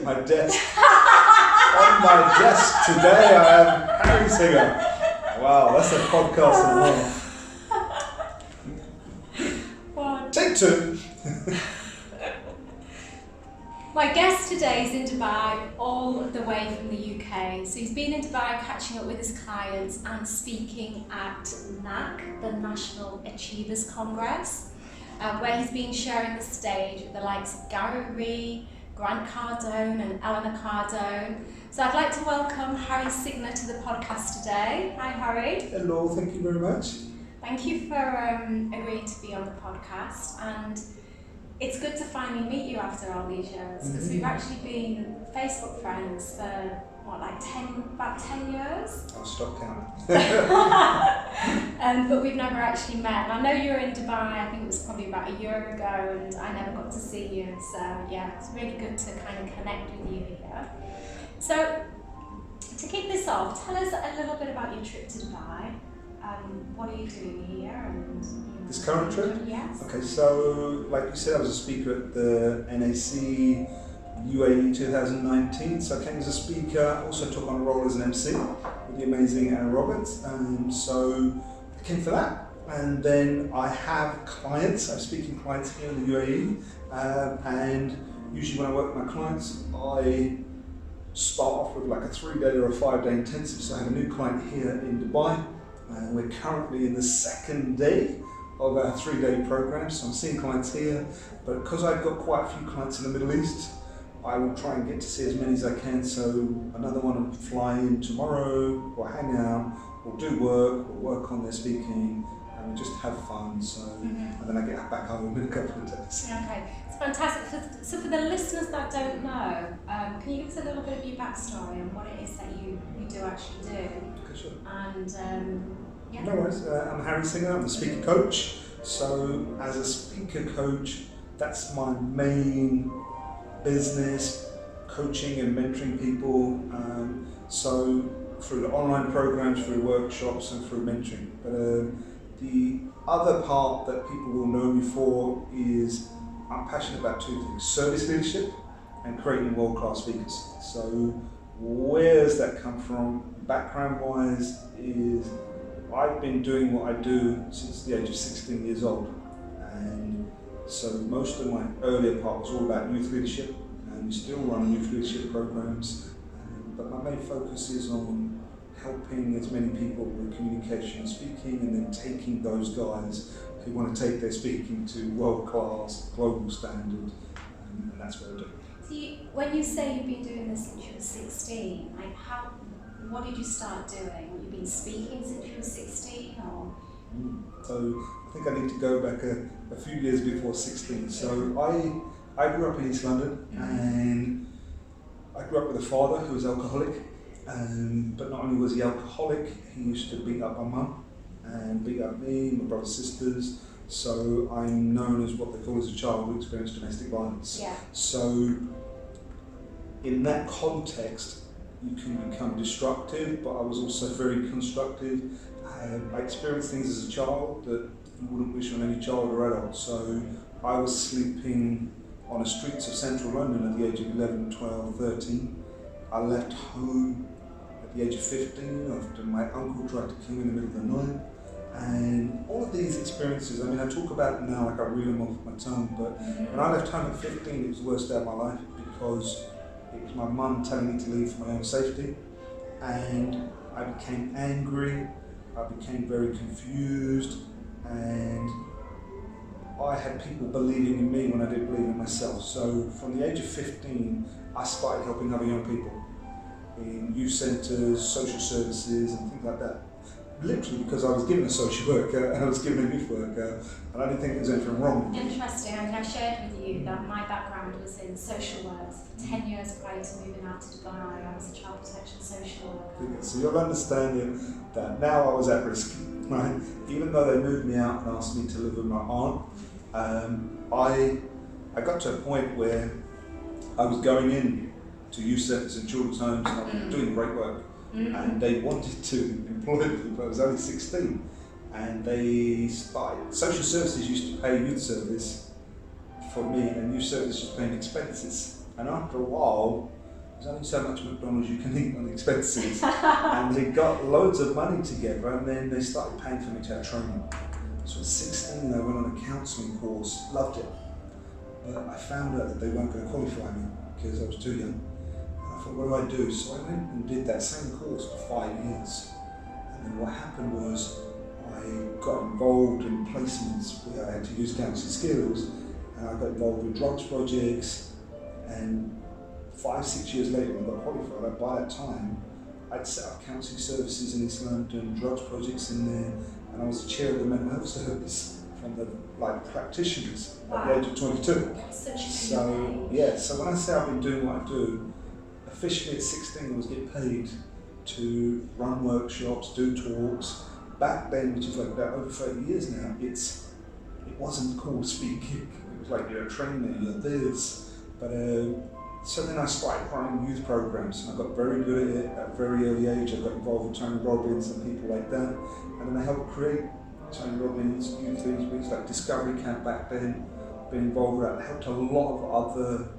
my desk. On my desk today, I am Harry Singha. Wow, that's a podcast in one. Take two. My guest today is in Dubai, all the way from the UK. So he's been in Dubai catching up with his clients and speaking at NAC, the National Achievers Congress, where he's been sharing the stage with the likes of Gary Ree, Grant Cardone and Eleanor Cardone. So I'd like to welcome Harry Singha to the podcast today. Hi Harry. Hello, thank you very much. Thank you for agreeing to be on the podcast, and it's good to finally meet you after all these years, because we've actually been Facebook friends for about 10 years? I'll stop counting. But we've never actually met. And I know you were in Dubai, I think it was probably about a year ago, and I never got to see you. So yeah, it's really good to kind of connect with you here. So to kick this off, tell us a little bit about your trip to Dubai. What are you doing here? And this current trip? Yes. Okay, so like you said, I was a speaker at the NAC UAE 2019, so I came as a speaker, also took on a role as an MC with the amazing Anna Roberts, so I came for that. And then I have clients, I'm speaking clients here in the UAE, and usually when I work with my clients, I start off with like a 3-day or a 5-day intensive. So I have a new client here in Dubai, and we're currently in the second day of our 3-day program, so I'm seeing clients here, but because I've got quite a few clients in the Middle East, I will try and get to see as many as I can. So another one will fly in tomorrow, we'll hang out, we'll do work, we'll work on their speaking, and we'll just have fun. So, and then I get back home in a couple of days. Okay, it's fantastic. So for the listeners that don't know, can you give us a little bit of your backstory on what it is that you do actually do? Okay, sure. And yeah. No worries, I'm Harry Singha, I'm a speaker coach. So as a speaker coach, that's my main business, coaching and mentoring people, so through the online programs, through workshops and through mentoring. But the other part that people will know me for is I'm passionate about two things: service leadership and creating world-class speakers. So where does that come from? Background wise is I've been doing what I do since the age of 16 years old. And so most of my earlier part was all about youth leadership, and we still run youth leadership programs, but my main focus is on helping as many people with communication and speaking, and then taking those guys who want to take their speaking to world-class, global standard, and that's what I do. So when you say you've been doing this since you were 16, what did you start doing? Have you been speaking since you were 16, or? So I think I need to go back a few years before 16. So I grew up in East London, and I grew up with a father who was alcoholic. But not only was he alcoholic, he used to beat up my mum and beat up me, my brothers and sisters. So I'm known as what they call as a child who experienced domestic violence. Yeah. So in that context, you can become destructive, but I was also very constructive. I experienced things as a child that you wouldn't wish on any child or adult. So I was sleeping on the streets of central London at the age of 11, 12, 13. I left home at the age of 15 after my uncle tried to kill me in the middle of the night. And all of these experiences, I mean, I talk about it now like I reel them off my tongue, but when I left home at 15, it was the worst day of my life, because it was my mum telling me to leave for my own safety, and I became angry, I became very confused, and I had people believing in me when I didn't believe in myself. So from the age of 15, I started helping other young people in youth centres, social services and things like that. Literally because I was given a social worker and I was given a youth worker, and I didn't think there was anything wrong with it. Interesting. I mean, I shared with you that my background was in social work. For 10 years prior to moving out to Dubai, I was a child protection social worker. So you'll understand that now I was at risk, right? Even though they moved me out and asked me to live with my aunt, I got to a point where I was going in to youth centres and children's homes, and I was doing great work. And they wanted to employ me, but I was only 16. And they started, social services used to pay youth service for me, and youth service was paying expenses. And after a while, there's only so much McDonald's you can eat on expenses. And they got loads of money together, and then they started paying for me to have training. So at 16, I went on a counselling course, loved it. But I found out that they weren't going to qualify me because I was too young. And I thought, what do I do? So I went and did that same course for 5 years. And then what happened was I got involved in placements where I had to use counselling skills, and I got involved with drugs projects. And 5-6 years later, when I got qualified, by that time, I'd set up counselling services in East London, drugs projects in there, and I was the chair of the mental health service from the practitioners at the age of 22. So yeah, so when I say I've been doing what I do, officially at 16 I was getting paid to run workshops, do talks. Back then, which is like about over 30 years now, it wasn't called speaking. It was like, you're a trainer, you're this. But so then I started running youth programs, and I got very good at it at a very early age. I got involved with Tony Robbins and people like that, and then I helped create Tony Robbins youth leaders, like Discovery Camp back then. Been involved with that. I helped a lot of other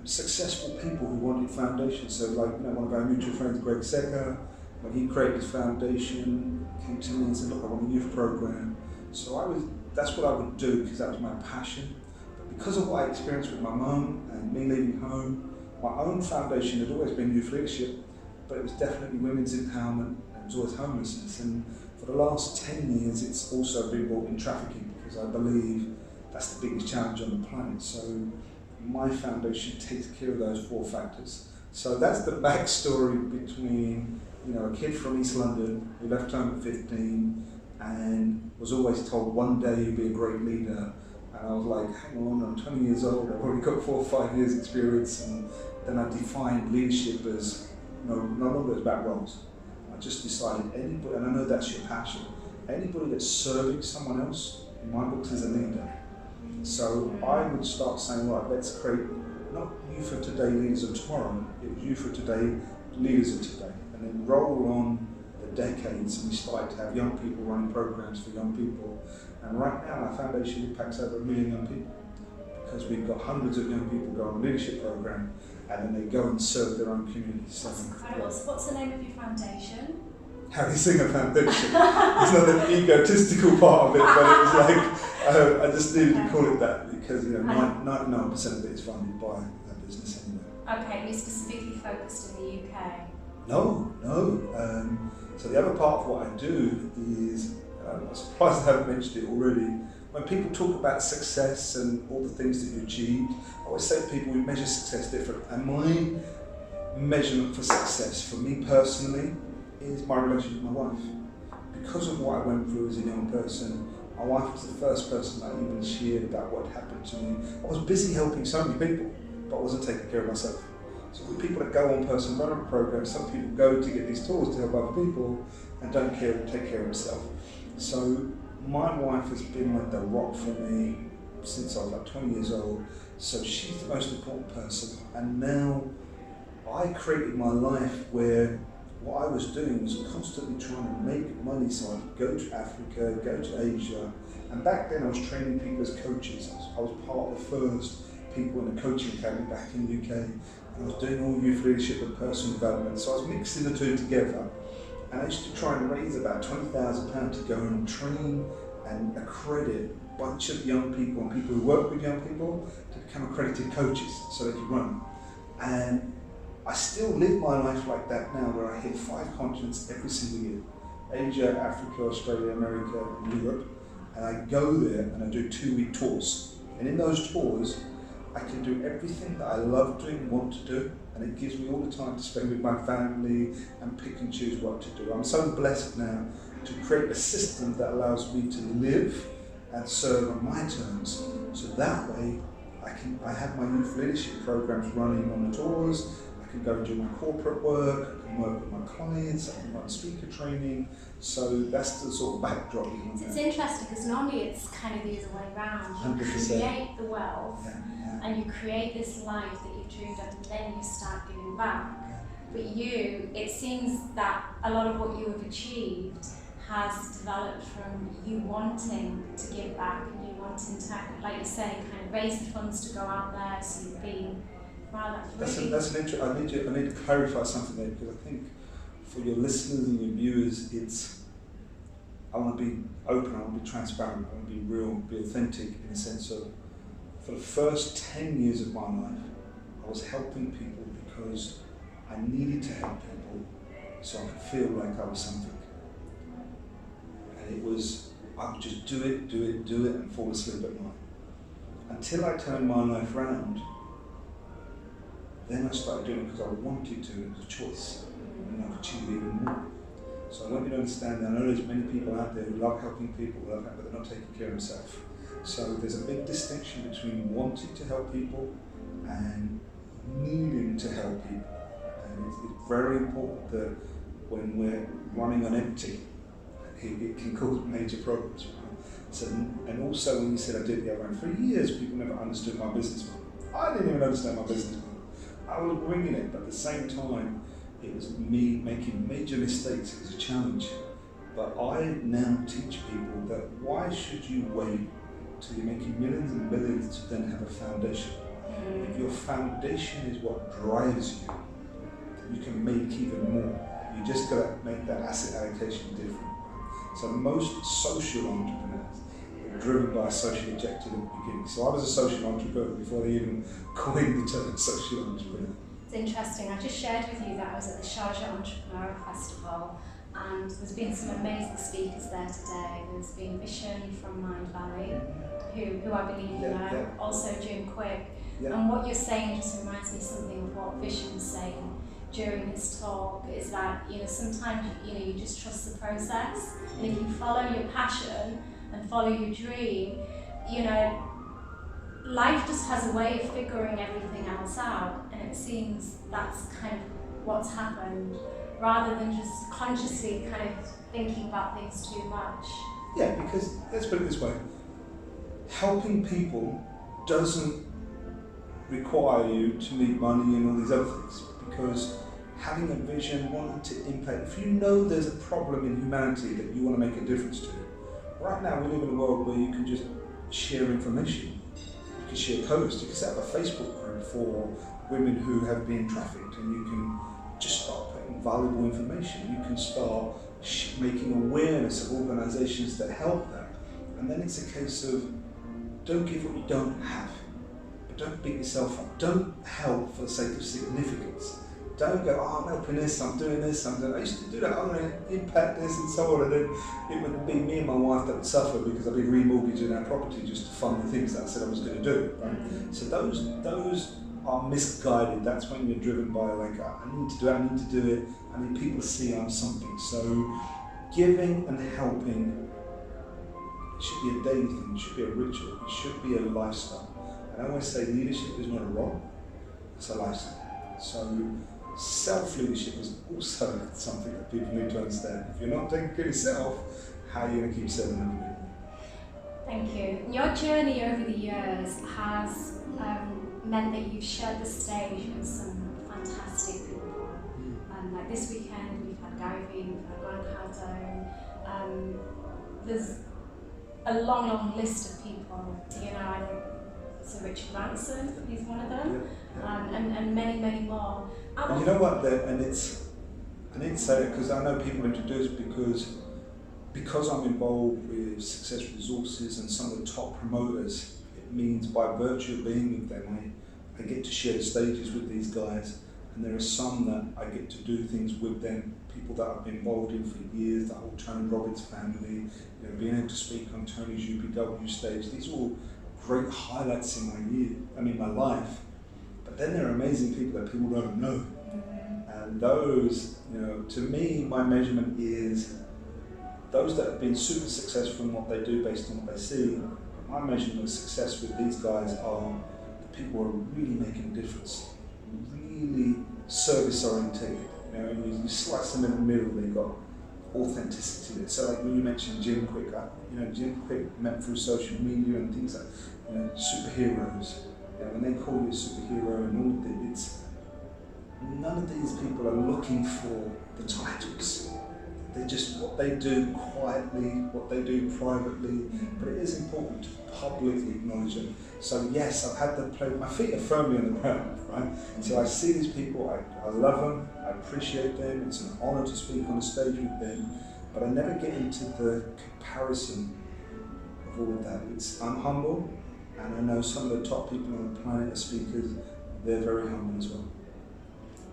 successful people who wanted foundations. So like, one of our mutual friends, Greg Singha, when he created his foundation, came to me and said, look, I want a youth program. So that's what I would do, because that was my passion. Because of what I experienced with my mum and me leaving home, my own foundation had always been youth leadership, but it was definitely women's empowerment, and it was always homelessness. And for the last 10 years, it's also been brought in trafficking, because I believe that's the biggest challenge on the planet. So my foundation takes care of those 4 factors. So that's the backstory between, a kid from East London who left home at 15 and was always told one day you'll be a great leader. And I was like, hang on, I'm 20 years old, I've already got 4 or 5 years experience. And then I defined leadership as no longer about roles. I just decided anybody, and I know that's your passion, anybody that's serving someone else, in my books, is a leader. So I would start saying, right, let's create not youth of today, leaders of tomorrow. It was youth of today, leaders of today. And then roll on the decades, and we started to have young people running programs for young people. And right now, our foundation impacts over 1 million young people, because we've got hundreds of young people go on a leadership program, and then they go and serve their own communities. That's incredible. So what's the name of your foundation? Harry Singha Foundation. It's not an egotistical part of it, but it was like, I just needed to call it that, because 99% of it is funded by our business anyway. Okay, and you're specifically focused in the UK? No. So the other part of what I do is, I'm surprised I haven't mentioned it already, when people talk about success and all the things that you achieved, I always say to people, we measure success different. And my measurement for success, for me personally, is my relationship with my wife. Because of what I went through as a young person, my wife was the first person that even shared about what happened to me. I was busy helping so many people, but I wasn't taking care of myself. So with people that go on personal development programs, some people go to get these tools to help other people and don't take care of themselves. So my wife has been like the rock for me since I was like 20 years old. So she's the most important person. And now I created my life where what I was doing was constantly trying to make money so I could go to Africa, go to Asia. And back then I was training people as coaches. I was part of the first people in the coaching academy back in the UK. And I was doing all youth leadership and personal development. So I was mixing the two together. And I used to try and raise about £20,000 to go and train and accredit a bunch of young people and people who work with young people to become accredited coaches so they could run. And I still live my life like that now, where I hit 5 continents every single year. Asia, Africa, Australia, America, and Europe. And I go there and I do 2-week tours. And in those tours, I can do everything that I love doing and want to do. And it gives me all the time to spend with my family and pick and choose what to do. I'm so blessed now to create a system that allows me to live and serve on my terms. So that way, I have my youth leadership programs running on the tours. I can go and do my corporate work, I can work with my clients, I can run speaker training. So that's the sort of backdrop. It's interesting because normally it's kind of the other way around. You 100%. create the wealth and you create this life that you've dreamed of, and then you start giving back. But it seems that a lot of what you have achieved has developed from you wanting to give back and you wanting to, like you say, kind of raise the funds to go out there. So you've been Wow, that's really... I need to clarify something there, because I think for your listeners and your viewers, I want to be open, I want to be transparent, I want to be real, be authentic, in the sense of, for the first 10 years of my life, I was helping people because I needed to help people so I could feel like I was something. And it was, I would just do it, and fall asleep at night. Until I turned my life around, then I started doing it because I wanted to, it was a choice, and I could achieve even more. So I want you to understand that I know there's many people out there who love helping people, but they're not taking care of themselves. So there's a big distinction between wanting to help people and needing to help people. And it's very important that when we're running on empty, it can cause major problems. Right? So, and also when you said I did the other end, for years people never understood my business model. I didn't even understand my business model. I was bringing it, but at the same time, it was me making major mistakes. It was a challenge. But I now teach people that why should you wait till you're making millions and billions to then have a foundation? If your foundation is what drives you, you can make even more. You just got to make that asset allocation different. So most social entrepreneurs are driven by a social objective at the beginning. So I was a social entrepreneur before they even coined the term social entrepreneur. It's interesting. I just shared with you that I was at the Sharjah Entrepreneurial Festival, and there's been some amazing speakers there today. There's been Vishen from Mind Valley, who I believe you know, also Jim Quick. And what you're saying just reminds me something of what Vishen was saying during his talk, is that sometimes you just trust the process, and if you follow your passion and follow your dream, life just has a way of figuring everything else out, and it seems that's kind of what's happened, rather than just consciously kind of thinking about things too much. Yeah, because let's put it this way, helping people doesn't require you to need money and all these other things, because having a vision, wanting to impact, if you know there's a problem in humanity that you want to make a difference to, right now we live in a world where you can just share information. You can share posts, you can set up a Facebook group for women who have been trafficked, and you can just start putting valuable information. You can start making awareness of organisations that help that. And then it's a case of, don't give what you don't have, but don't beat yourself up. Don't help for the sake of significance. Don't go, oh, I'm helping this, I'm doing this, I'm doing. I used to do that, I'm going to impact this and so on, and then it would be me and my wife that would suffer because I'd be remortgaging our property just to fund the things that I said I was going to do. Right? So those are misguided. That's when you're driven by like, I need to do it, I need people to see I'm something. So giving and helping should be a daily thing, it should be a ritual, it should be a lifestyle. And I always say leadership is not a role, it's a lifestyle. So self-leadership is also something that people need to understand. If you're not taking care of yourself, how are you going to keep serving other people? Thank you. Your journey over the years has meant that you've shared the stage with some fantastic people. Like this weekend, we've had Gary Vee, we've had Grant Cardone. There's a long list of people. So Richard Branson, he's one of them, and many more. And you know what? I need to say it because I know people introduce because I'm involved with Success Resources and some of the top promoters. It means by virtue of being with them, I get to share the stages with these guys, and there are some that I get to do things with them. People that I've been involved in for years, the whole Tony Robbins family, being able to speak on Tony's UPW stage. These are all great highlights in my life. But then there are amazing people that people don't know. And those, to me, my measurement is those that have been super successful in what they do based on what they see. My measurement of success with these guys are the people who are really making a difference, really service oriented. You slice them in the middle, they've got authenticity there. So like when you mentioned Jim Quick, Jim Quick met through social media and things like superheroes. When they call you a superhero and all of it, none of these people are looking for the titles. they're just what they do quietly, what they do privately, but it is important to publicly acknowledge them. So yes, I've had the pleasure, my feet are firmly on the ground, right? So I see these people, I love them, I appreciate them, it's an honour to speak on a stage with them, but I never get into the comparison of all of that. I'm humble, and I know some of the top people on the planet are speakers, they're very humble as well.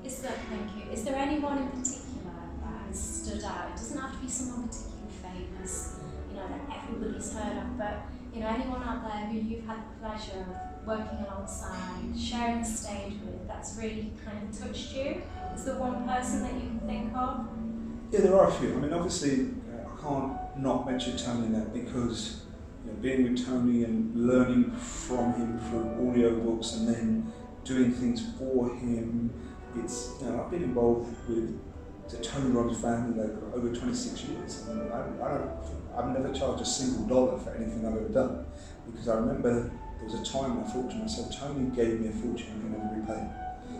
Thank you. Is there anyone in particular that has stood out? It doesn't have to be someone particularly famous, that everybody's heard of, but anyone out there who you've had the pleasure of working alongside, sharing the stage with, that's really kind of touched you? Is there one person that you can think of? Yeah, there are a few. I mean, obviously, I can't not mention Tony in that because being with Tony and learning from him through audio books and then doing things for him, I've been involved with the Tony Robbins family like over 26 years. And I've never charged a single dollar for anything I've ever done, because I remember there was a time I thought to myself, Tony gave me a fortune I can never repay.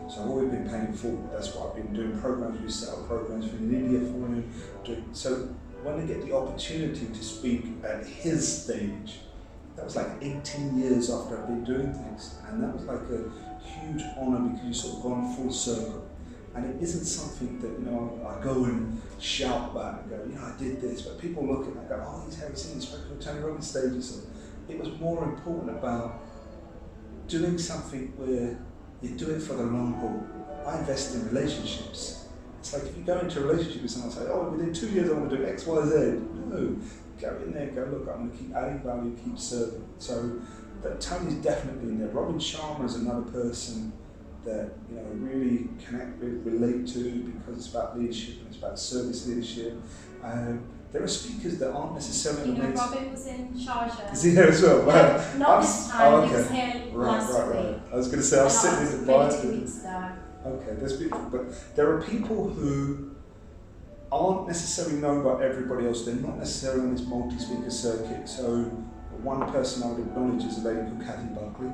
So I've always been paying it forward. That's why I've been doing programs. We set up programs in India for him. So when I get the opportunity to speak at his stage, that was like 18 years after I've been doing things, and that was like a huge honour because you've sort of gone full circle. And it isn't something that I go and shout back and go, I did this, but people look at me and go, oh, he's Harry Singha, he spoke on Tony Robbins stages. So it was more important about doing something where you do it for the long haul. I invest in relationships. It's like if you go into a relationship with someone and say, oh, within 2 years I want to do X, Y, Z. No, go in there, go, look, I'm going to keep adding value, keep serving. So Tony's definitely in there. Robin Sharma is another person that I really connect with, relate to, because it's about leadership and it's about service leadership. There are speakers that aren't necessarily... Robin was in Sharjah. Is he there as well? No, not this time, he was here last week. Right. I was going to say, I was sitting in the bar. 2 weeks ago. Okay, that's beautiful. But there are people who aren't necessarily known by everybody else. They're not necessarily on this multi-speaker circuit. So one person I would acknowledge is a lady called Kathy Buckley.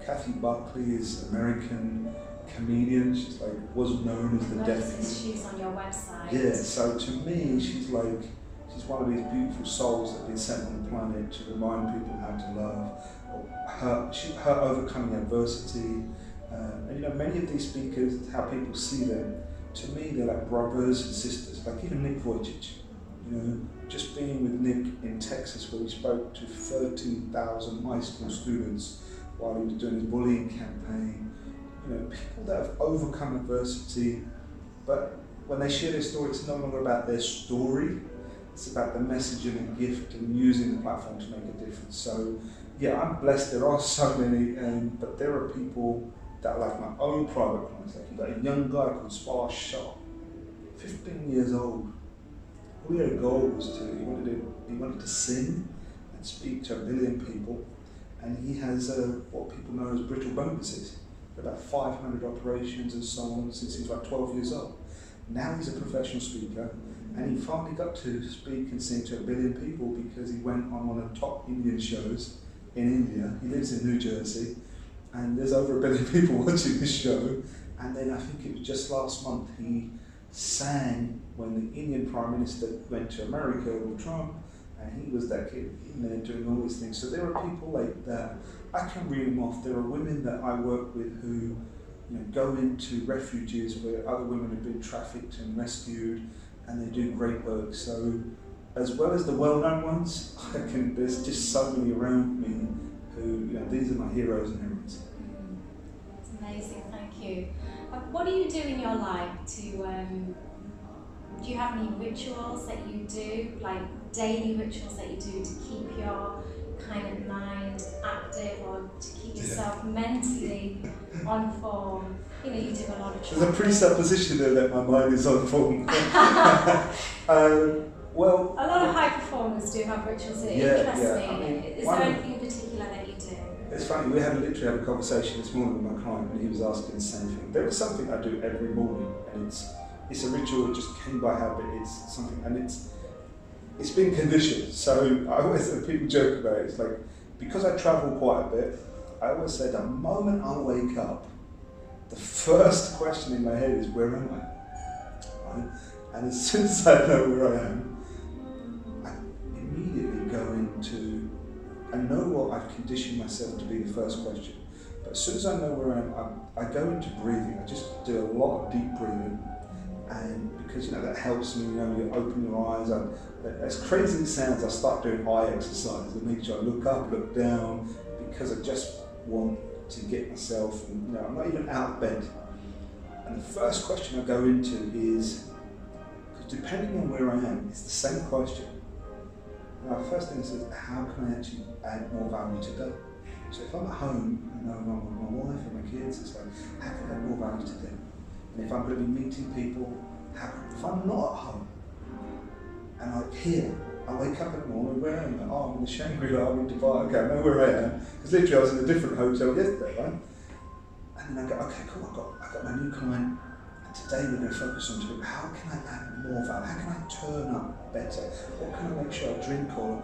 Kathy Buckley is an American comedian. She's was known as the deaf. She's on your website. Yeah, so to me, she's one of these beautiful souls that have been sent on the planet to remind people how to love. Her overcoming adversity. And many of these speakers, how people see them, to me they're like brothers and sisters. Like even Nick Vujicic. Just being with Nick in Texas, where he spoke to 13,000 high school students while he was doing his bullying campaign. People that have overcome adversity, but when they share their story, it's no longer about their story, it's about the message and the gift and using the platform to make a difference. So yeah, I'm blessed, there are so many, but there are people that are like my own private clients. Like you've got a young guy called Spar Shah, 15 years old. All he had a goal was he wanted to sing and speak to 1 billion people, and he has what people know as brittle bone disease. About 500 operations and so on since he was about 12 years old. Now he's a professional speaker, and he finally got to speak and sing to 1 billion people because he went on one of the top Indian shows in India. He lives in New Jersey, and there's over 1 billion people watching this show. And then I think it was just last month he sang when the Indian Prime Minister went to America with Trump, and he was that kid in there doing all these things. So there are people like that. I can read them off. There are women that I work with who go into refuges where other women have been trafficked and rescued, and they do great work. So as well as the well-known ones, there's just so many around me who, these are my heroes and heroines. It's amazing, thank you. What do you do in your life do you have any rituals that you do, like daily rituals that you do to keep your kind of mind active or to keep yourself mentally on form? You do a lot of There's a presupposition there that my mind is on form. Well, a lot of high performers do have rituals that interest me. Is there anything in particular that you do? It's funny, we literally had a conversation this morning with my client, and he was asking the same thing. There is something I do every morning, and it's a ritual that just came by habit. It's something, and it's been conditioned. So I always say, people joke about it, it's like, because I travel quite a bit, I always say the moment I wake up, the first question in my head is, where am I? Right? And as soon as I know where I am, I immediately go into, I know what I've conditioned myself to be the first question. But as soon as I know where I am, I go into breathing. I just do a lot of deep breathing. And because that helps me, you open your eyes. As crazy as it sounds, I start doing eye exercise. I make sure I look up, look down, because I just want to get myself, and I'm not even out of bed. And the first question I go into is, because depending on where I am, it's the same question. And the first thing is, how can I actually add more value today? So if I'm at home, I'm with my wife and my kids, it's like, how can I add more value to them? And if I'm going to be meeting people, if I'm not at home, and I wake up in the morning, where am I? Oh, I'm in the Shangri-La, I'm in Dubai, okay, I know where I am. Because literally I was in a different hotel yesterday, right? And then I go, okay, cool, I got my new client, and today we're going to focus on how can I add more value? How can I turn up better? What can I make sure I drink, or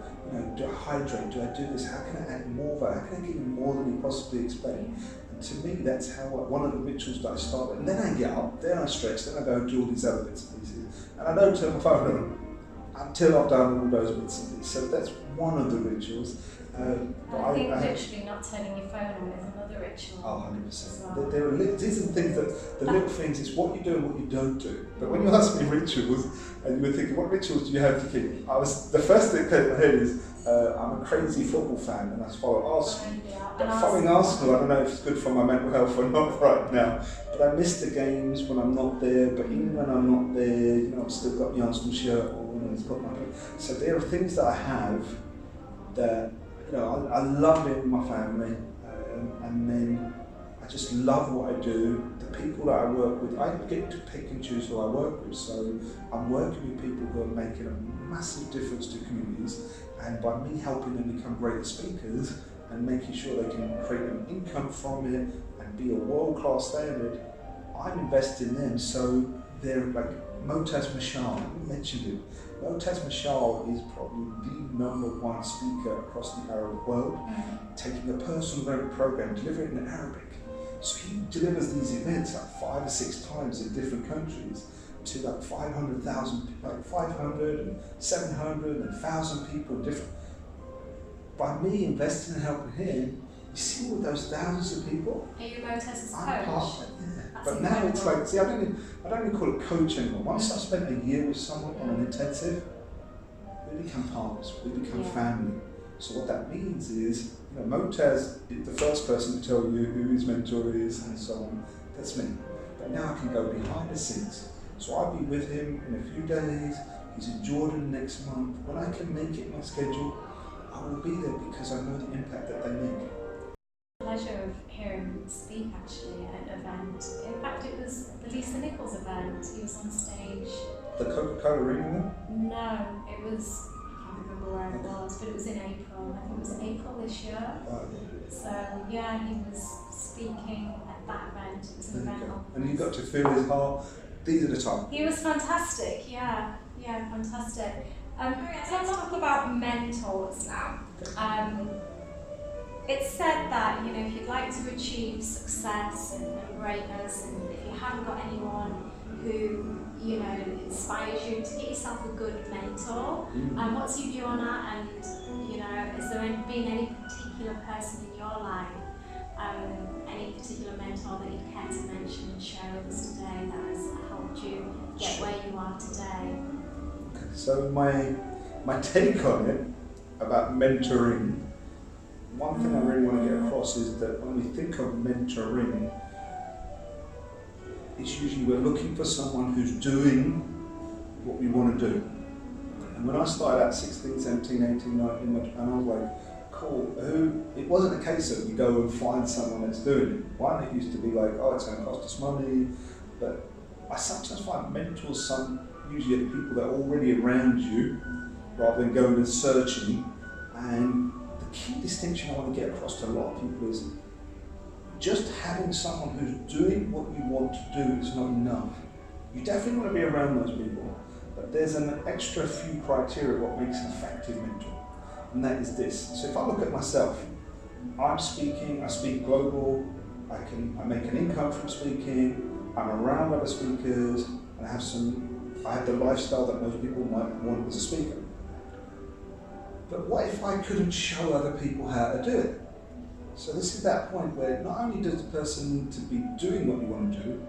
do I hydrate? Do I do this? How can I add more value? How can I give you more than you possibly expect? And to me, that's how one of the rituals that I start with. And then I get up, then I stretch, then I go and do all these other bits and pieces. And I don't turn my phone on until I've done all those bits and pieces. So that's one of the rituals. I think literally not turning your phone on is another ritual. Oh, 100%. These are the things the little things, it's what you do and what you don't do. But when you ask me rituals, and you were thinking, what rituals do you have to keep? The first thing that came to my head is, I'm a crazy football fan and I follow Arsenal. But following Arsenal, I don't know if it's good for my mental health or not right now, but I miss the games when I'm not there, but even when I'm not there, I've still got my Arsenal shirt on and it's got my... So there are things that I have that, I love it in my family, and then I just love what I do. The people that I work with, I get to pick and choose who I work with, so I'm working with people who are making a massive difference to communities, and by me helping them become greater speakers and making sure they can create an income from it and be a world-class standard, I'm investing in them. So they're like Motaz Mashal, I mentioned it. Motaz Mashal is probably the #1 speaker across the Arab world, taking a personal development program, delivering it in Arabic. So he delivers these events like 5 or 6 times in different countries to like 500,000, like 500 and 700 and 1,000 people different. By me investing and helping him, you see all those thousands of people. Are you Motaz's I'm coach? part of it, yeah. But incredible. now it's like, see, I don't even call it coach anymore. Once I spent a year with someone on an intensive, we become partners, we become family. So what that means is, Motaz is the first person to tell you who his mentor is and so on. That's me. But now I can go behind the scenes. So I'll be with him in a few days. He's in Jordan next month. When I can make it my schedule, I will be there because I know the impact that they make. Pleasure of hearing him speak actually at an event. In fact, it was the Lisa Nichols event. He was on stage. The Coca-Cola Arena one? No, it was, I can't remember where it was, but it was in April. I think it was April this year. So yeah, he was speaking at that event. It was an event. And you got to feel his heart. These are the times. He was fantastic, yeah, fantastic. Let's talk about mentors now. It's said that, if you'd like to achieve success and greatness, and if you haven't got anyone who, inspires you, to get yourself a good mentor. What's your view on that? And, has there been any particular person in your life, any particular mentor that you'd care to mention and share with us today that has helped you get where you are today? Okay, so my take on it about mentoring, one thing I really want to get across is that when we think of mentoring, it's usually we're looking for someone who's doing what we want to do. And when I started at 16, 17, 18, 19, and I was like, cool, it wasn't a case of you go and find someone that's doing it. One, it used to be like, oh, it's going to cost us money. But I sometimes find mentors usually are the people that are already around you, rather than going and searching. And the key distinction I want to get across to a lot of people is just having someone who's doing what you want to do is not enough. You definitely want to be around those people, but there's an extra few criteria what makes an effective mentor, and that is this. So if I look at myself, I speak global, I make an income from speaking, I'm around other speakers, and I have some I had the lifestyle that most people might want as a speaker. But what if I couldn't show other people how to do it? So this is that point where not only does the person need to be doing what you want to do,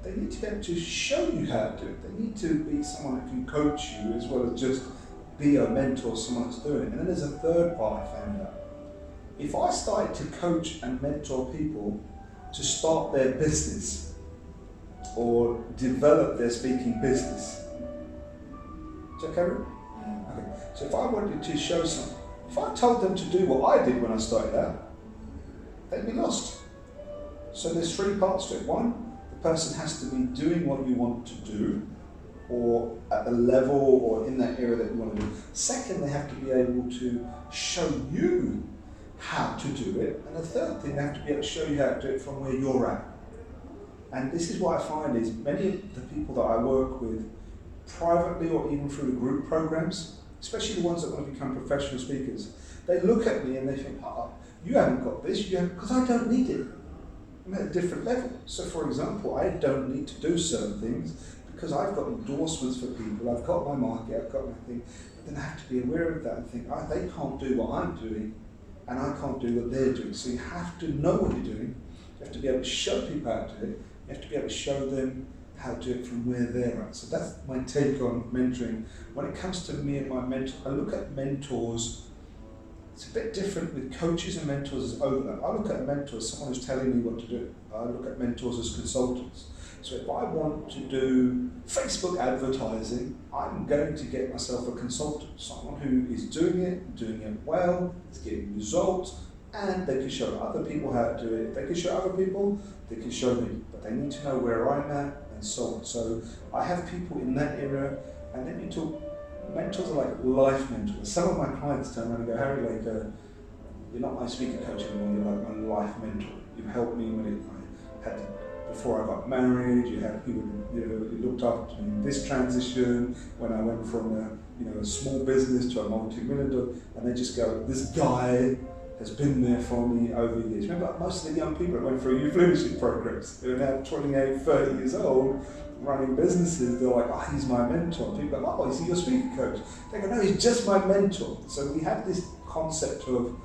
they need to be able to show you how to do it. They need to be someone who can coach you as well as just be a mentor, someone that's doing it. And then there's a third part I found out. If I started to coach and mentor people to start their business or develop their speaking business, is that okay? Okay. So if I wanted to show someone, if I told them to do what I did when I started out, they'd be lost. So there's three parts to it. One, the person has to be doing what you want to do, or at the level or in that area that you want to do. Second, they have to be able to show you how to do it. And the third thing, they have to be able to show you how to do it from where you're at. And this is what I find is many of the people that I work with, privately or even through the group programs, especially the ones that want to become professional speakers, they look at me and they think, you haven't got this, because I don't need it. I'm at a different level. So for example, I don't need to do certain things because I've got endorsements for people, I've got my market, I've got my thing, but then I have to be aware of that and think, they can't do what I'm doing and I can't do what they're doing. So you have to know what you're doing, you have to be able to show people how to do it, you have to be able to show them how to do it from where they're at. So that's my take on mentoring. When it comes to me and my mentor, I look at mentors, it's a bit different with coaches and mentors as overlap. I look at a mentor as someone who's telling me what to do. I look at mentors as consultants. So if I want to do Facebook advertising, I'm going to get myself a consultant, someone who is doing it well, is getting results, and they can show other people how to do it. If they can show other people, they can show me. But they need to know where I'm at and so on. So I have people in that area, and then you talk, mentors are like life mentors. Some of my clients turn around and go, Harry, you're not my speaker coach anymore, you're like my life mentor. You've helped me when I had before I got married, you had people, you looked after me in this transition, when I went from a small business to a multi-million dollar, and they just go, this guy has been there for me over years. Remember, most of the young people that went through youth leadership programs, they're now 28, 30 years old, running businesses, they're like, he's my mentor. People go, is he your speaker coach? They go, no, he's just my mentor. So we have this concept of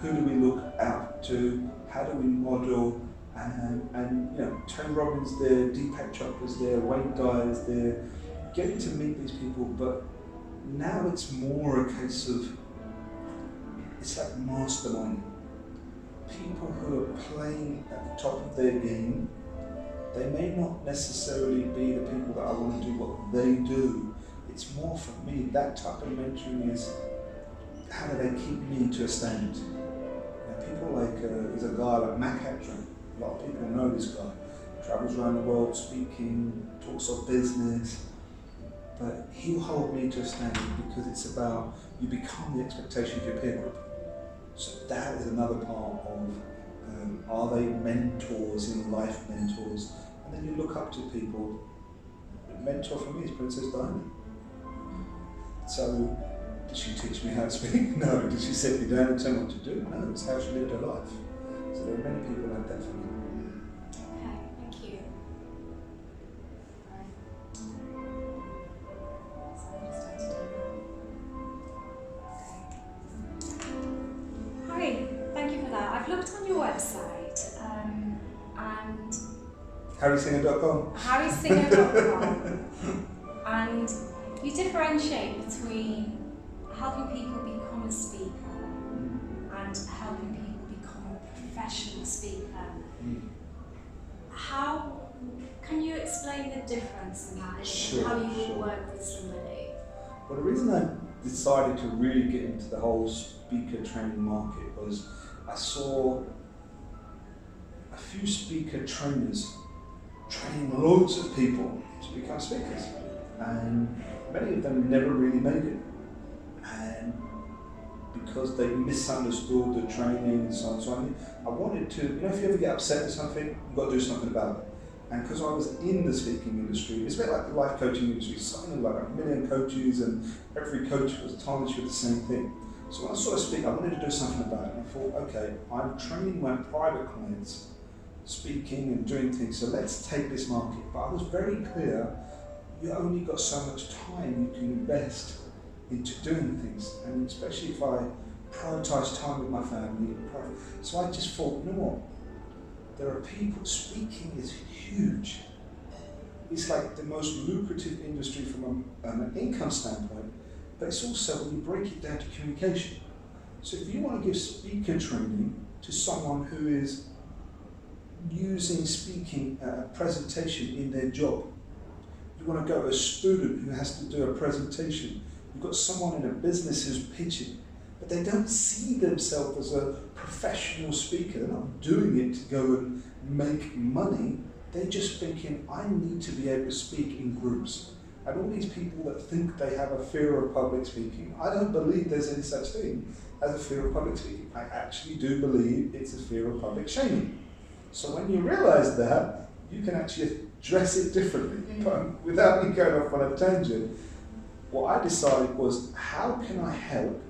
who do we look out to, how do we model, and Tony Robbins there, Deepak Chopra's there, Wayne Dyer's there, getting to meet these people, but now it's more a case of, it's like masterminding. People who are playing at the top of their game, they may not necessarily be the people that I want to do what they do. It's more for me, that type of mentoring is, how do they keep me to a standard? People like, there's a guy like Mac Hatcher. A lot of people know this guy. Travels around the world speaking, talks of business, but he'll hold me to a standard because it's about you become the expectation of your peer group. So that is another part of, are they mentors in life, mentors? And then you look up to people. A mentor for me is Princess Diana. So, did she teach me how to speak? No. Did she sit me down and tell me what to do? No, it's how she lived her life. So there are many people like that for me. Okay, thank you. Harry, thank you for that. I've looked on your website and HarrySingha.com. HarrySingha.com and you differentiate between helping people become a speaker and helping people become a professional speaker. How can you explain the difference in that and how you would work with somebody? Well, the reason I decided to really get into the whole speaker training market was I saw a few speaker trainers training loads of people to become speakers, and many of them never really made it. And because they misunderstood the training and so on, I wanted to, if you ever get upset with something, you've got to do something about it. And because I was in the speaking industry, it's a bit like the life coaching industry, something like 1 million coaches, and every coach was tarnished with the same thing. So when I saw a speak, I wanted to do something about it. And I thought, okay, I'm training my private clients, speaking and doing things, so let's take this market. But I was very clear, you only got so much time you can invest into doing things, and especially if I prioritise time with my family. So I just thought, you know what? There are people, speaking is huge. It's like the most lucrative industry from an income standpoint, but it's also, when you break it down to communication. So if you want to give speaker training to someone who is using speaking presentation in their job, you want to go to a student who has to do a presentation, you've got someone in a business who's pitching, but they don't see themselves as a professional speaker. They're not doing it to go and make money. They're just thinking, I need to be able to speak in groups. And all these people that think they have a fear of public speaking, I don't believe there's any such thing as a fear of public speaking. I actually do believe it's a fear of public shaming. So when you realise that, you can actually address it differently. But without me going off on a tangent, what I decided was, how can I help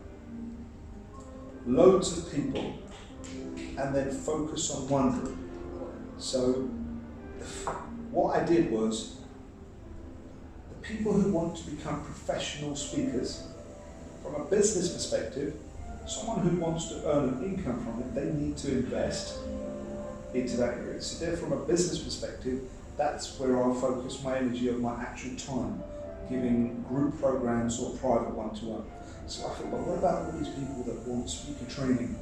loads of people and then focus on one group? So what I did was, the people who want to become professional speakers, from a business perspective, someone who wants to earn an income from it, they need to invest into that area. So there, from a business perspective, that's where I'll focus my energy of my actual time, giving group programs or private one-to-one. So I thought, well, what about all these people that want speaker training,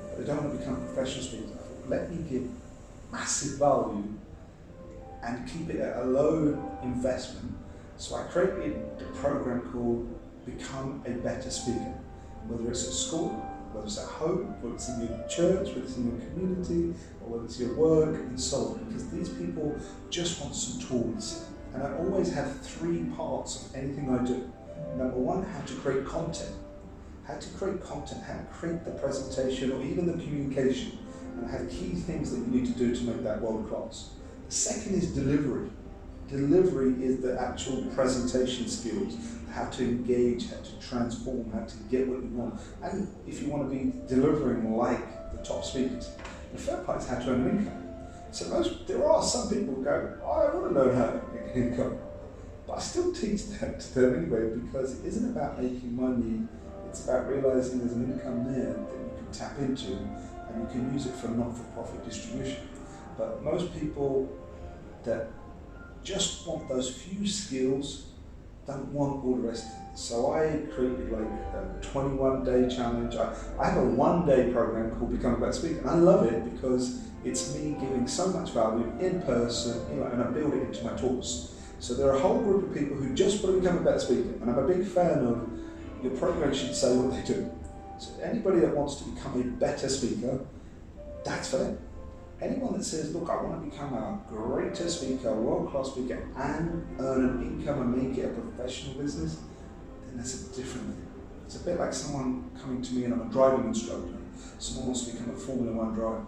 but they don't want to become professional speakers? I thought, let me give massive value and keep it at a low investment. So I created a program called Become a Better Speaker. Whether it's at school, whether it's at home, whether it's in your church, whether it's in your community, or whether it's your work, and so on. Because these people just want some tools. And I always have 3 parts of anything I do. Number 1, how to create content. How to create content, how to create the presentation, or even the communication. And I have key things that you need to do to make that world class. The second is delivery. Delivery is the actual presentation skills, how to engage, how to transform, how to get what you want. And if you want to be delivering like the top speakers. The third part is how to earn an income. So there are some people who go, oh, I want to learn how to make an income. But I still teach that to them anyway, because it isn't about making money, it's about realizing there's an income there that you can tap into, and you can use it for not-for-profit distribution. But most people that just want those few skills don't want all the rest of it. So I created like a 21-day challenge. I have a 1-day program called Become a Better Speaker, and I love it because it's me giving so much value in person, and I build it into my talks. So there are a whole group of people who just want to become a better speaker, and I'm a big fan of your program should say what they do. So anybody that wants to become a better speaker, that's for them. Anyone that says, look, I want to become a greater speaker, a world-class speaker, and earn an income and make it a professional business, then that's a different thing. It's a bit like someone coming to me and I'm a driving instructor. Someone wants to become a Formula 1 driver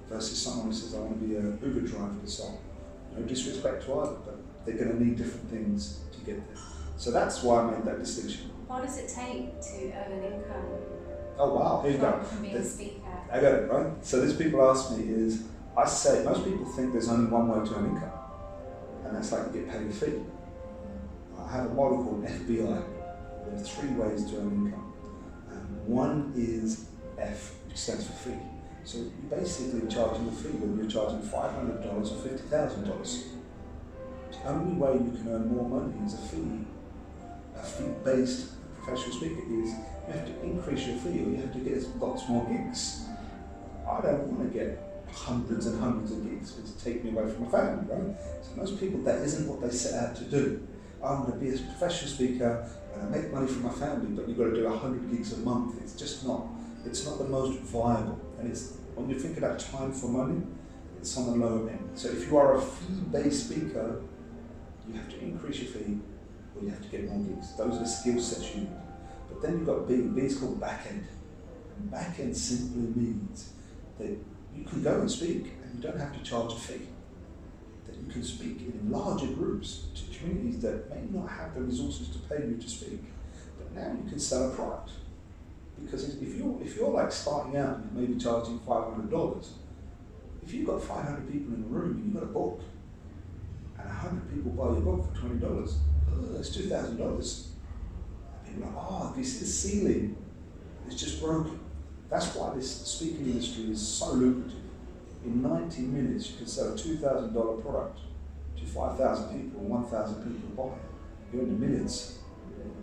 versus someone who says, I want to be an Uber driver and so on. No disrespect to either, but they're going to need different things to get there. So that's why I made that distinction. What does it take to earn an income? Oh wow, here you go. From being a speaker. I got it, right? So this people ask me is, I say, most people think there's only one way to earn income, and that's like you get paid a fee. I have a model called FBI. There are 3 ways to earn income. One is F, which stands for fee. So you're basically charging a fee, whether you're charging $500 or $50,000. The only way you can earn more money is a fee-based professional speaker is you have to increase your fee, or you have to get lots more gigs. I don't want to get hundreds and hundreds of gigs, because it takes me away from my family, right? So most people, that isn't what they set out to do. I'm going to be a professional speaker and I make money for my family, but you've got to do 100 gigs a month. It's just not, it's not the most viable. And it's, when you think about time for money, it's on the lower end. So if you are a fee-based speaker, you have to increase your fee, or you have to get more gigs. Those are the skill sets you need. But then you've got B. B is called back end. And back end simply means that you can go and speak and you don't have to charge a fee. That you can speak in larger groups to communities that may not have the resources to pay you to speak. But now you can sell a product. Because if you're like starting out and maybe charging $500, if you've got 500 people in the room and you've got a book, and 100 people buy your book for $20, that's $2,000. People are like, oh, you see the ceiling, it's just broken. That's why this speaking industry is so lucrative. In 90 minutes, you can sell a $2,000 product to 5,000 people and 1,000 people buy it. You're in the millions.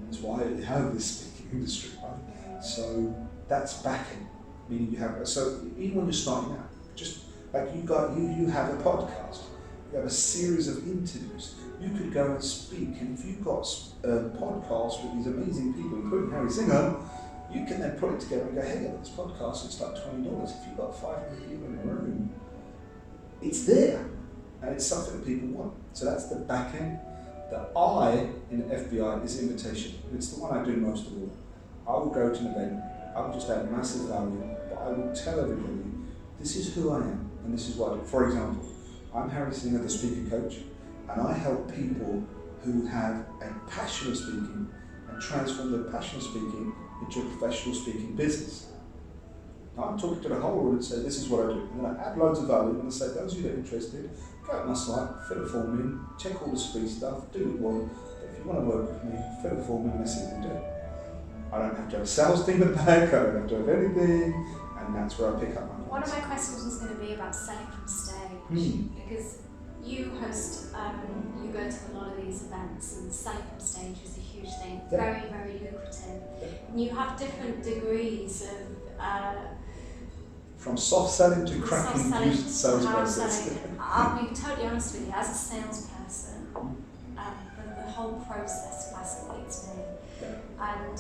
That's why you have this speaking industry, right? So that's backing, meaning you have. So even when you're starting out, just like you have a podcast, you have a series of interviews. You could go and speak, and if you've got podcasts with these amazing people, including Harry Singha, you can then put it together and go, hey, this podcast, it's like $20. If you've got 500 people in a room, it's there. And it's something that people want. So that's the back end. The I in the FBI is invitation. And it's the one I do most of all. I will go to an event, I will just add massive value, but I will tell everybody, this is who I am, and this is what I do. For example, I'm Harry Singha, the speaker coach, and I help people who have a passion of speaking and transform their passion of speaking into a professional speaking business. Now I'm talking to the whole world and say, this is what I do. And then I add loads of value and I say, those of you that are interested, go to my site, fill a form in, check all the free stuff, do what you want. But if you want to work with me, fill a form in and let's see what we do. I don't have to have a sales team at the back, I don't have to have anything, and that's where I pick up my clients. One of my questions was going to be about selling from stage, because you host, you go to a lot of these events, and selling from stage is a huge thing, very, very lucrative. And you have different degrees of from soft selling to cracking used sales process. I'll be totally honest with you, as a salesperson, the whole process fascinates me. And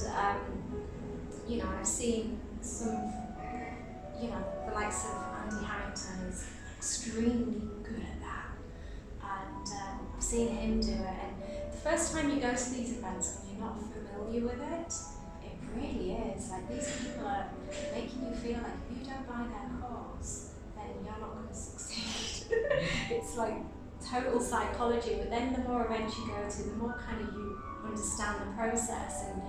I've seen some, the likes of Andy Harrington is extremely good at that, and I've seen him do it. And the first time you go to these events and you're not familiar with it, it really is like these people are making you feel like if you don't buy their course, then you're not going to succeed. It's like total psychology. But then the more events you go to, the more kind of you understand the process. And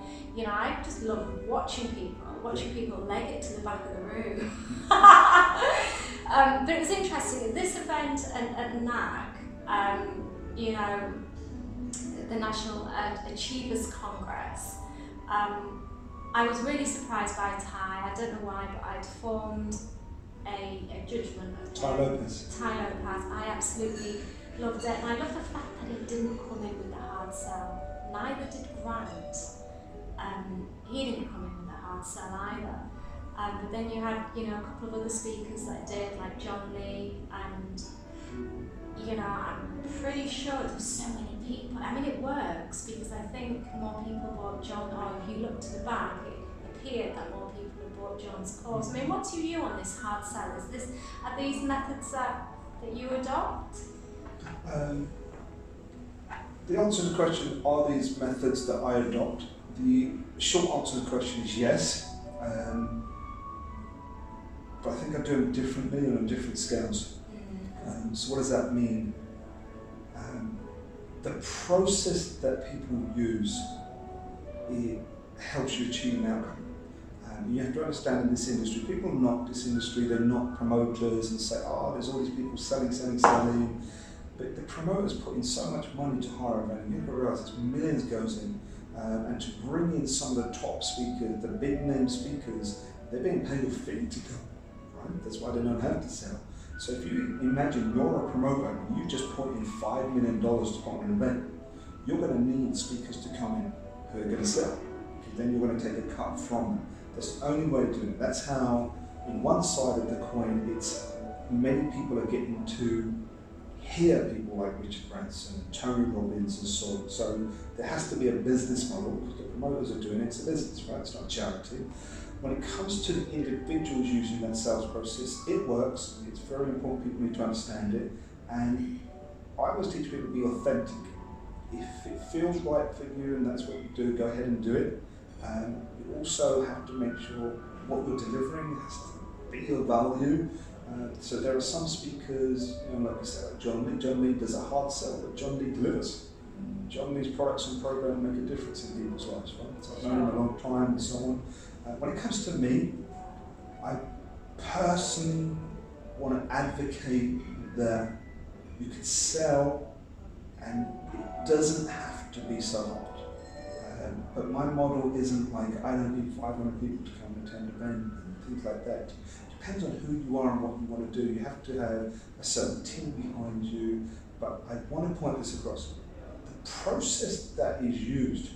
I just love watching people leg it to the back of the room. But it was interesting at this event at NAC, the National Achievers Congress. I was really surprised by Ty. I don't know why, but I'd formed a judgment of Ty Lopez. I absolutely loved it, and I love the fact that he didn't come in with a hard sell. Neither did Grant. He didn't come in with a hard sell either. But then you had, a couple of other speakers that did, like John Lee, and I'm pretty sure there were so many people. I mean, it works because I think more people bought John, or if you look to the back, it appeared that more people had bought John's course. I mean, what's your view on this hard sell? Are these methods that you adopt? The answer to the question, are these methods that I adopt? The short answer to the question is yes. But I think I do them differently and on different scales. So what does that mean? The process that people use, it helps you achieve an outcome. You have to understand in this industry, people knock this industry, they're not promoters and say, oh, there's all these people selling. But the promoters put in so much money to hire a venue. You have to realise there's millions goes in. And to bring in some of the top speakers, the big name speakers, they're being paid a fee to go, right? That's why they don't have to sell. So if you imagine you're a promoter and you just put in $5 million to put on an event, you're going to need speakers to come in who are going to sell. Because then you're going to take a cut from them. That's the only way to do it. That's how, in one side of the coin, it's many people are getting to hear people like Richard Branson, Tony Robbins and so on. So there has to be a business model because the promoters are doing it. It's a business, right? It's not charity. When it comes to the individuals using that sales process, it works. It's very important people need to understand it. And I always teach people to be authentic. If it feels right for you and that's what you do, go ahead and do it. You also have to make sure what you're delivering has to be of value. So there are some speakers, like I said, like John Lee. John Lee does a hard sell, but John Lee delivers. John Lee's products and programs make a difference in people's lives, right? So I've known him a long time and so on. When it comes to me, I personally want to advocate that you could sell and it doesn't have to be so hard. But my model isn't like I don't need 500 people to come and attend an event and things like that. It depends on who you are and what you want to do. You have to have a certain team behind you. But I want to point this across. The process that is used,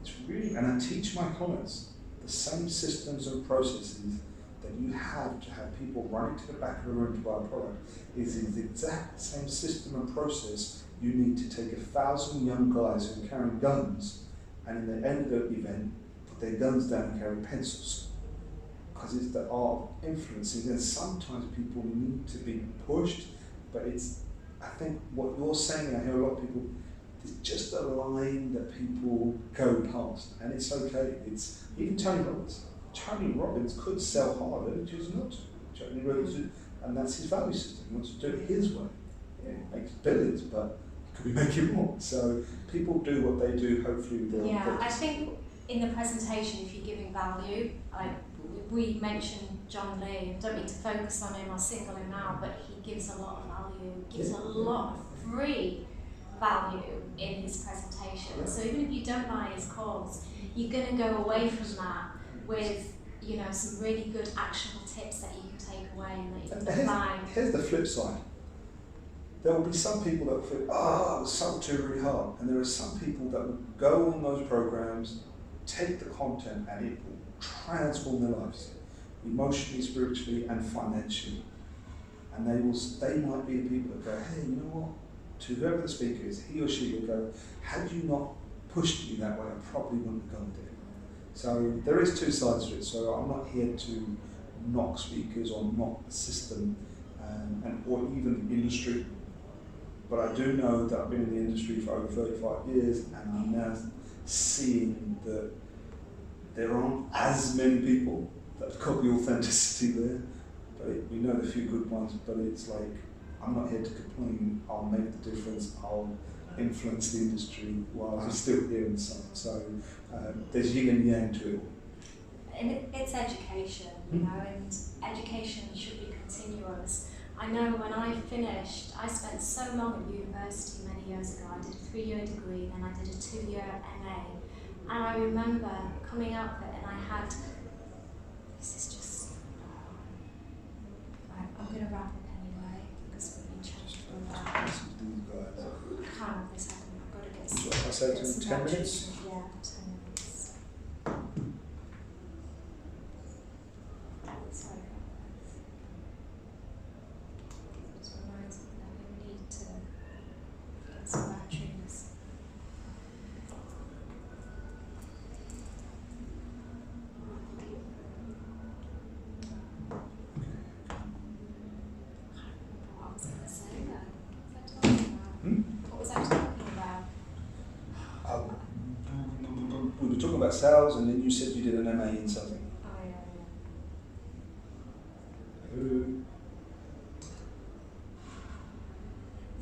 it's really, and I teach my clients, the same systems and processes that you have to have people running to the back of the room to buy a product is the exact same system and process you need to take 1,000 young guys who are carrying guns and in the end of the event put their guns down and carry pencils. Because it's the art of influencing, and sometimes people need to be pushed, but it's, I think what you're saying, I hear a lot of people, there's just a line that people go past, and it's okay. It's even Tony Robbins. Tony Robbins could sell harder, and choose not to. Tony Robbins, and that's his value system. He wants to do it his way. Yeah, he makes billions, but he could be making more. So people do what they do, hopefully with their own Yeah, I purpose. think in the presentation, if you're giving value, like we mentioned John Lee, I don't mean to focus on him or single him out, but he gives a lot of value, gives a lot of free value in his presentation. So even if you don't buy his course, you're going to go away from that with, you know, some really good actionable tips that you can take away and that you can apply. Here's the flip side. There will be some people that will feel, I was sold to really hard. And there are some people that will go on those programs, take the content, and it will transform their lives, emotionally, spiritually, and financially. And they might be the people that go, hey, you know what? To whoever the speaker is, he or she will go, had you not pushed me that way, I probably wouldn't have gone there. So there is two sides to it. So I'm not here to knock speakers or knock the system or even the industry. But I do know that I've been in the industry for over 35 years, and I'm now seeing that there aren't as many people that have got the authenticity there. But we know the few good ones, but it's like, I'm not here to complain, I'll make the difference, I'll influence the industry while I'm still here in some. So there's yin and yang to it. And it's education, you know, and education should be continuous. I know when I finished, I spent so long at university many years ago. I did a 3-year degree, then I did a 2-year MA. And I remember coming out of it and I had, this is just, right, I'm going to wrap up anyway, because we've been chatting for a while. I can't have this happen, I've got to get some. I say to them 10 minutes? Yeah, 10 minutes. Sorry about this. It just reminds me that we need to get some batteries. What was I going to say then? What was I talking about? What was I talking about? We were talking about sales, and then you said you did an MA in something. Oh, yeah.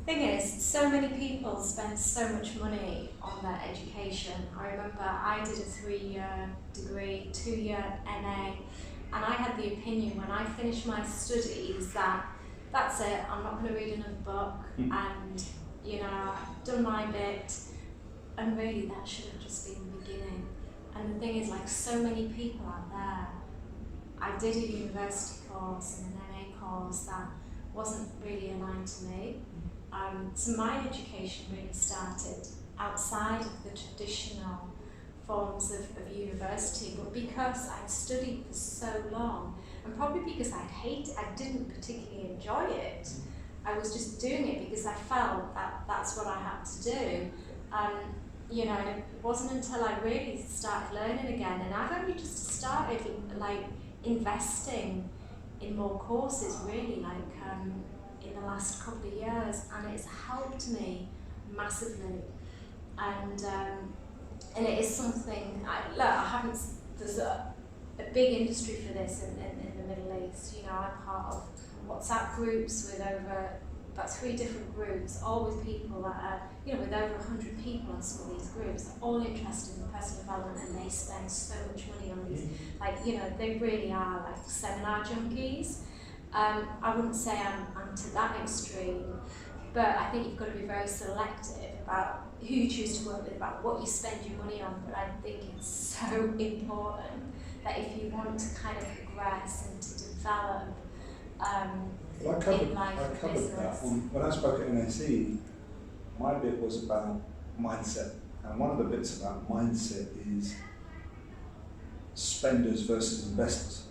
Thing is, so many people spend so much money on their education. I remember I did a 3-year degree, 2-year MA, and I had the opinion when I finished my studies that that's it, I'm not going to read another book, and you know, I've done my bit, and really that should have just been the beginning. And the thing is, like so many people out there, I did a university course and an MA course that wasn't really aligned to me. So my education really started outside of the traditional forms of university, but because I'd studied for so long, and probably because I didn't particularly enjoy it, I was just doing it because I felt that that's what I had to do. You know, and it wasn't until I really started learning again, and I've only just started like investing in more courses really, like in the last couple of years, and it's helped me massively. And it is something, there's a big industry for this in the Middle East. You know, I'm part of WhatsApp groups with over about 3 different groups, all with people that are, you know, with over 100 people on some of these groups, they're all interested in personal development, and they spend so much money on these, like, you know, they really are like seminar junkies. I wouldn't say I'm to that extreme, But I think you've got to be very selective about who you choose to work with, about what you spend your money on. But I think it's so important that if you want to kind of progress and to develop Well, I covered that. When I spoke at NSE, my bit was about mindset. And one of the bits about mindset is spenders versus investors.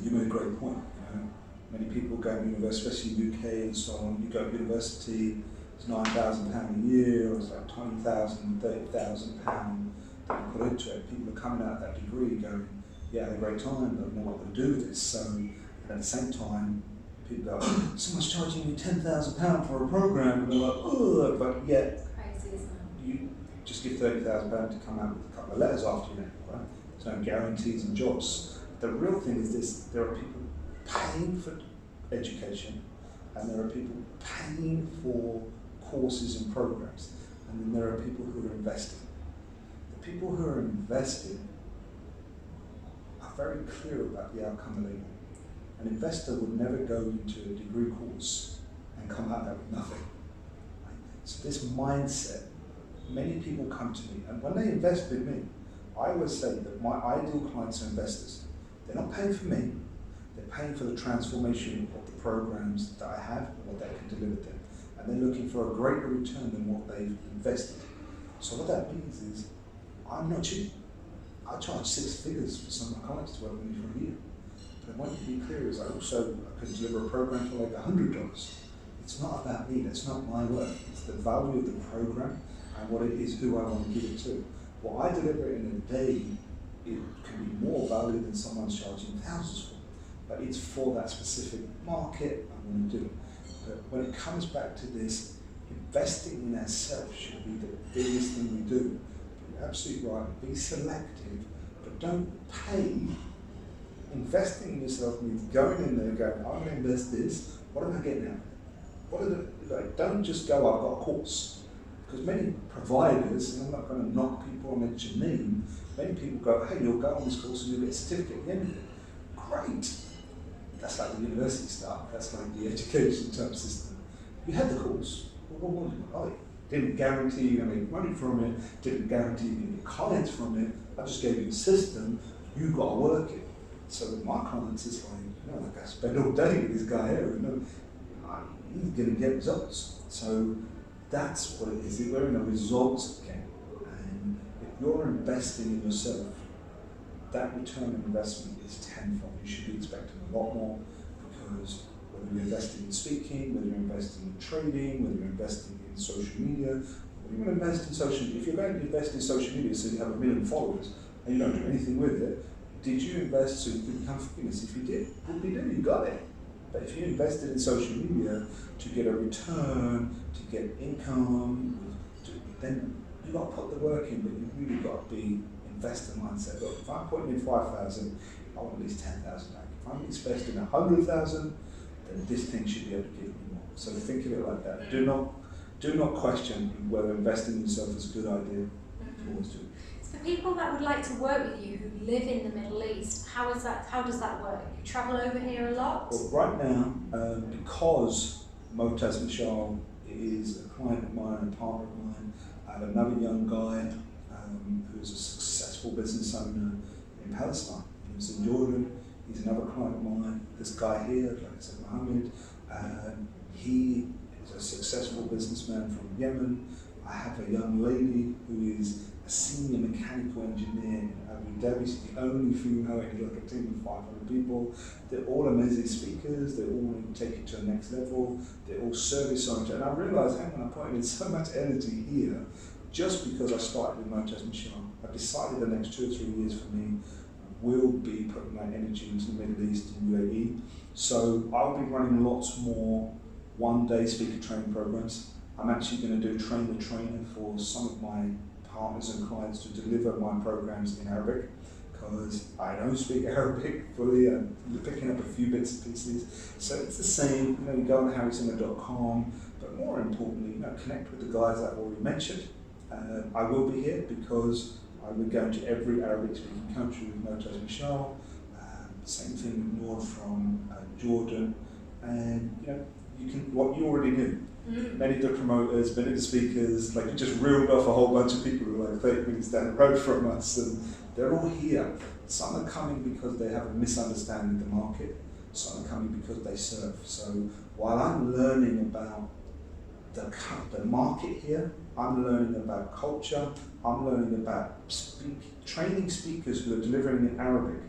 You made a great point. You know? Many people go to university, especially UK and so on. You go to university, it's £9,000 a year, or it's like £20,000, £30,000 that you put into it. People are coming out of that degree going, yeah, I had a great time, but I don't know what to do with this. So at the same time, people go, someone's charging me £10,000 for a program, and they're like, oh, but yet crazy, isn't it? you just give £30,000 to come out with a couple of letters after you, right? There's no guarantees and jobs. The real thing is this: there are people paying for education, and there are people paying for courses and programs, and then there are people who are investing. The people who are investing are very clear about the outcome that they want. An investor would never go into a degree course and come out there with nothing. Right? So this mindset, many people come to me, and when they invest with me, I always say that my ideal clients are investors. They're not paying for me, they're paying for the transformation of the programs that I have and what they can deliver them. And they're looking for a greater return than what they've invested. So what that means is, I'm not cheap. I charge 6 figures for some of my clients to work with me for a year. But I want you to be clear is I can deliver a program for like $100. It's not about me, that's not my work. It's the value of the program and what it is, who I want to give it to. What I deliver in a day, it can be more value than someone's charging thousands for. But it's for that specific market, I'm going to do it. But when it comes back to this, investing in ourselves should be the biggest thing we do. But you're absolutely right, be selective, but don't pay. Investing in yourself means going in there going, I'm going to invest this, what am I getting out of it? What are the, like, don't just go, I've got a course. Because many providers, and I'm not going to knock people or mention name, many people go, hey, you'll go on this course and you'll get a certificate at the end of it. Great. That's like the university stuff, that's like the education type system. You had the course, well, what was it? Oh, it didn't guarantee you're going to make money from it, didn't guarantee you're going to get clients from it, I just gave you the system, you've got to work it. So with my clients, it's like, you know, like I spend all day with this guy here, you know, he's going to get results. So that's what it is. We're in a results game. And if you're investing in yourself, that return on investment is tenfold. You should be expecting a lot more, because whether you're investing in speaking, whether you're investing in trading, whether you're investing in social media, whether you're going to invest in social media, if you're going to invest in social media so you have 1 million followers and you don't do anything with it, did you invest so you could become famous? If you did, what did you do? You got it. But if you invested in social media to get a return, to get income, then you've got to put the work in, but you've really got to be investor mindset. Look, if I'm putting in 5,000, I want at least 10,000 back. If I'm investing 100,000, then this thing should be able to give me more. So think of it like that. Do not question whether investing in yourself is a good idea. Always do. For people that would like to work with you who live in the Middle East, how does that work? You travel over here a lot? Well, right now, because Motaz Mishal is a client of mine, a partner of mine, I have another young guy who's a successful business owner in Palestine. He was in Jordan. He's another client of mine. This guy here, like I said, Mohammed, he is a successful businessman from Yemen. I have a young lady who is a senior mechanical engineer in Abu Dhabi. She's the only female in like a team of 500 people. They're all amazing speakers. They all want to take it to the next level. They're all service oriented. And I realised, hang on, I'm putting in so much energy here just because I started with Motaz Mishal. I decided the next 2 or 3 years for me will be putting my energy into the Middle East and UAE. So I'll be running lots more one-day speaker training programs. I'm actually going to do train-the-trainer for some of my partners and clients to deliver my programs in Arabic, because I don't speak Arabic fully, and you're picking up a few bits and pieces. So it's the same, you know, you go on harrysingha.com, but more importantly, you know, connect with the guys that I already mentioned. I will be here because I will go to every Arabic-speaking country with Motaz Mishal. Same thing with Noor from Jordan, and you know, you can what you already knew. Many of the promoters, many of the speakers, like you just reeled off a whole bunch of people who are like 30 minutes down the road from us, and they're all here. Some are coming because they have a misunderstanding of the market, some are coming because they serve. So while I'm learning about the market here, I'm learning about culture, I'm learning about training speakers who are delivering in Arabic.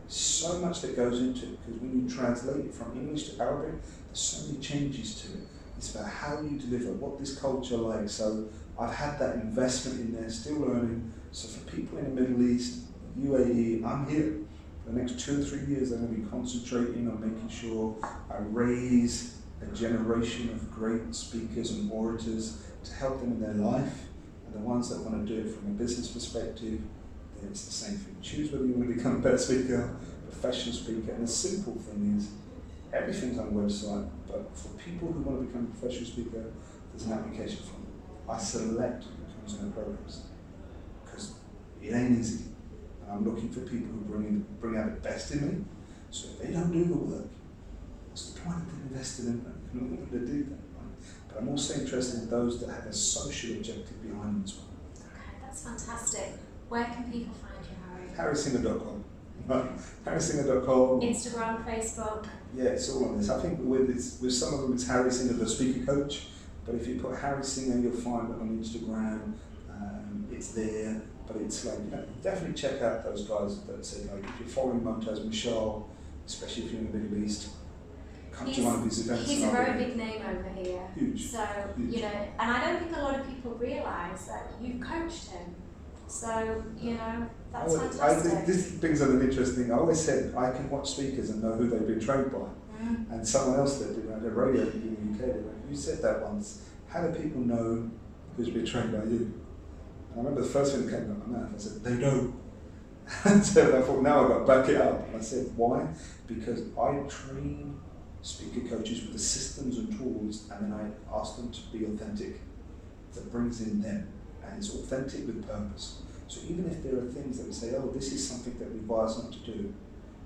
So much that goes into it, because when you translate it from English to Arabic, there's so many changes to it. It's about how you deliver, what this culture like. So I've had that investment in there, still learning. So for people in the Middle East, UAE, I'm here. For the next 2 or 3 years, I'm going to be concentrating on making sure I raise a generation of great speakers and orators to help them in their life. And the ones that want to do it from a business perspective, then it's the same thing. Choose whether you want to become a better speaker, professional speaker. And the simple thing is, everything's on the website, but for people who want to become a professional speaker, there's an application form. I select who comes in the programs, because it ain't easy. And I'm looking for people who bring out the best in me. So if they don't do the work, what's the point of them investing in them? You don't want to do that, right? But I'm also interested in those that have a social objective behind them as well. Okay, that's fantastic. Where can people find you, Harry? harrysingha.com. harrysingha.com. Instagram, Facebook. Yeah, it's all on this. I think with some of them it's Harry Singha, the speaker coach. But if you put Harry Singha, you'll find it on Instagram. It's there. But it's like, definitely check out those guys that said, like, if you're following Mumtaz Michal, especially if you're in the Middle East, come to one of these events. He's a very big name over here. Huge. So, huge. and I don't think a lot of people realise that you coached him. So, that's fantastic. This brings up an interesting thing. I always said I can watch speakers and know who they've been trained by. And someone else that did the radio in the UK, you said that once. How do people know who's been trained by you? And I remember the first thing that came out of my mouth, I said, they don't. And so I thought, now I've got to back it up. I said, why? Because I train speaker coaches with the systems and tools, and then I ask them to be authentic. That brings in them, and it's authentic with purpose. So even if there are things that we say, oh, this is something that we advise not to do,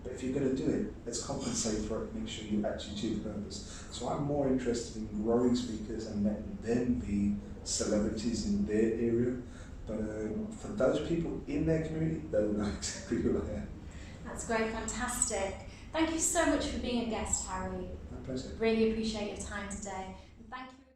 but if you're going to do it, let's compensate for it, make sure you actually achieve the purpose. So I'm more interested in growing speakers and letting them be celebrities in their area. But for those people in their community, they'll know exactly who I am. That's great, fantastic. Thank you so much for being a guest, Harry. My pleasure. Really appreciate your time today. And thank you.